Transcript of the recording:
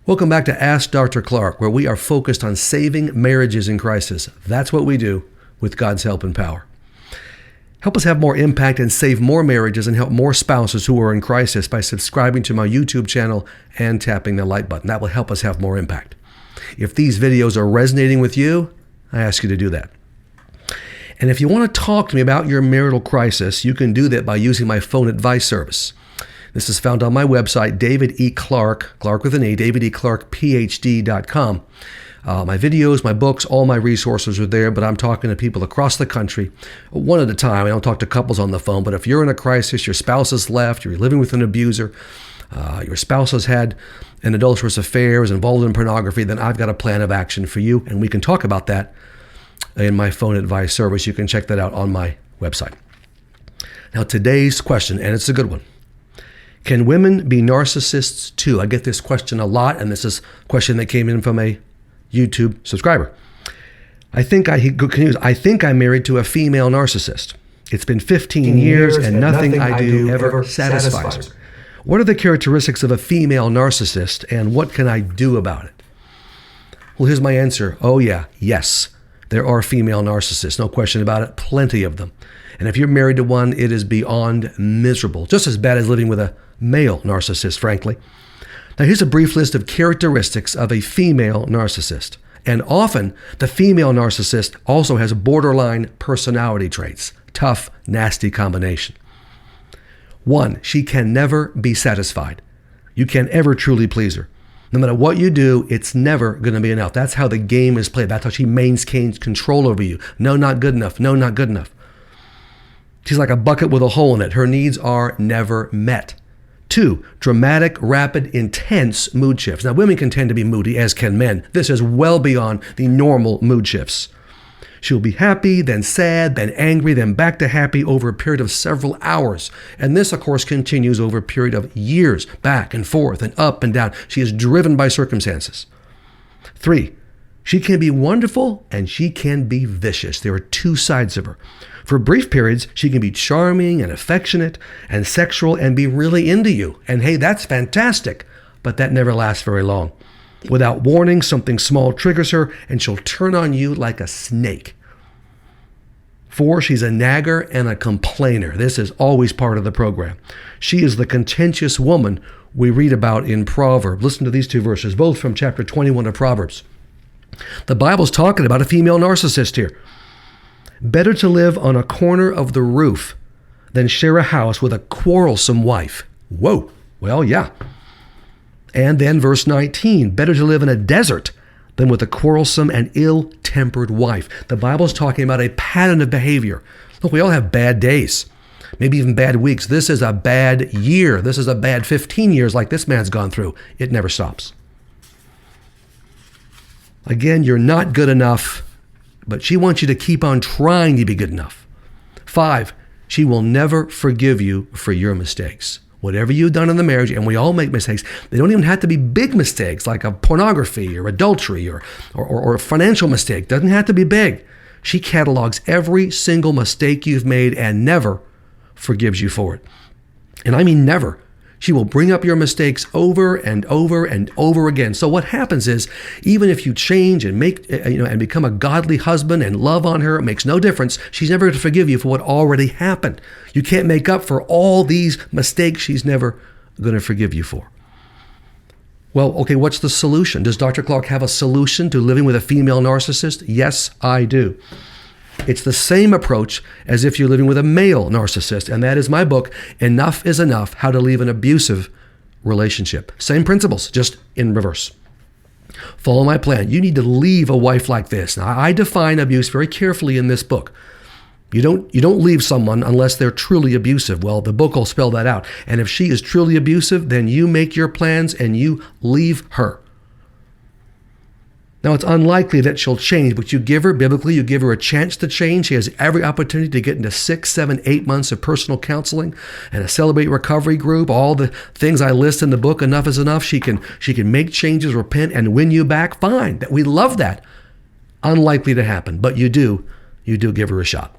Welcome back to Ask Dr. Clarke, where we are focused on saving marriages in crisis. That's what we do with God's help and power. Help us have more impact and save more marriages and help more spouses who are in crisis by subscribing to my YouTube channel and tapping the like button. That will help us have more impact. If these videos are resonating with you, I ask you to do that. And if you want to talk to me about your marital crisis, you can do that by using my phone advice service. This is found on my website, David E. Clarke, Clarke with an E, davideclarkephd.com. My videos, my books, all my resources are there, but I'm talking to people across the country, one at a time. I don't talk to couples on the phone, but if you're in a crisis, your spouse has left, you're living with an abuser, your spouse has had an adulterous affair, is involved in pornography, then I've got a plan of action for you, and we can talk about that in my phone advice service. You can check that out on my website. Now, today's question, and it's a good one. Can women be narcissists too? I get this question a lot, and this is a question that came in from a YouTube subscriber. I think I'm married to a female narcissist. It's been 15 years and nothing I do ever satisfies her. What are the characteristics of a female narcissist, and what can I do about it? Well, here's my answer. Oh yeah, yes. There are female narcissists, no question about it, plenty of them. And if you're married to one, it is beyond miserable, just as bad as living with a male narcissist, frankly. Now, here's a brief list of characteristics of a female narcissist. And often, the female narcissist also has borderline personality traits. Tough, nasty combination. 1, she can never be satisfied. You can't ever truly please her. No matter what you do, it's never going to be enough. That's how the game is played. That's how she maintains control over you. No, not good enough. No, not good enough. She's like a bucket with a hole in it. Her needs are never met. 2, dramatic, rapid, intense mood shifts. Now, women can tend to be moody, as can men. This is well beyond the normal mood shifts. She'll be happy, then sad, then angry, then back to happy over a period of several hours. And this, of course, continues over a period of years, back and forth and up and down. She is driven by circumstances. 3, she can be wonderful and she can be vicious. There are two sides of her. For brief periods, she can be charming and affectionate and sexual and be really into you. And hey, that's fantastic, but that never lasts very long. Without warning, something small triggers her and she'll turn on you like a snake. 4, she's a nagger and a complainer. This is always part of the program. She is the contentious woman we read about in Proverbs. Listen to these 2 verses, both from chapter 21 of Proverbs. The Bible's talking about a female narcissist here. Better to live on a corner of the roof than share a house with a quarrelsome wife. Whoa, well, yeah. And then verse 19, better to live in a desert than with a quarrelsome and ill-tempered wife. The Bible's talking about a pattern of behavior. Look, we all have bad days, maybe even bad weeks. This is a bad year. This is a bad 15 years like this man's gone through. It never stops. Again, you're not good enough, but she wants you to keep on trying to be good enough. 5, she will never forgive you for your mistakes. Whatever you've done in the marriage, and we all make mistakes, they don't even have to be big mistakes like a pornography or adultery or a financial mistake. Doesn't have to be big. She catalogs every single mistake you've made and never forgives you for it. And I mean never. She will bring up your mistakes over and over and over again. So what happens is, even if you change and and become a godly husband and love on her, it makes no difference. She's never going to forgive you for what already happened. You can't make up for all these mistakes she's never going to forgive you for. Well, okay, what's the solution? Does Dr. Clarke have a solution to living with a female narcissist? Yes, I do. It's the same approach as if you're living with a male narcissist, and that is my book, Enough is Enough, How to Leave an Abusive Relationship. Same principles, just in reverse. Follow my plan. You need to leave a wife like this. Now, I define abuse very carefully in this book. You don't leave someone unless they're truly abusive. Well, the book will spell that out. And if she is truly abusive, then you make your plans and you leave her. Now, it's unlikely that she'll change, but biblically, you give her a chance to change. She has every opportunity to get into 6, 7, 8 months of personal counseling and a Celebrate Recovery group, all the things I list in the book, Enough is Enough. She can make changes, repent, and win you back. Fine. We love that. Unlikely to happen, but you do give her a shot.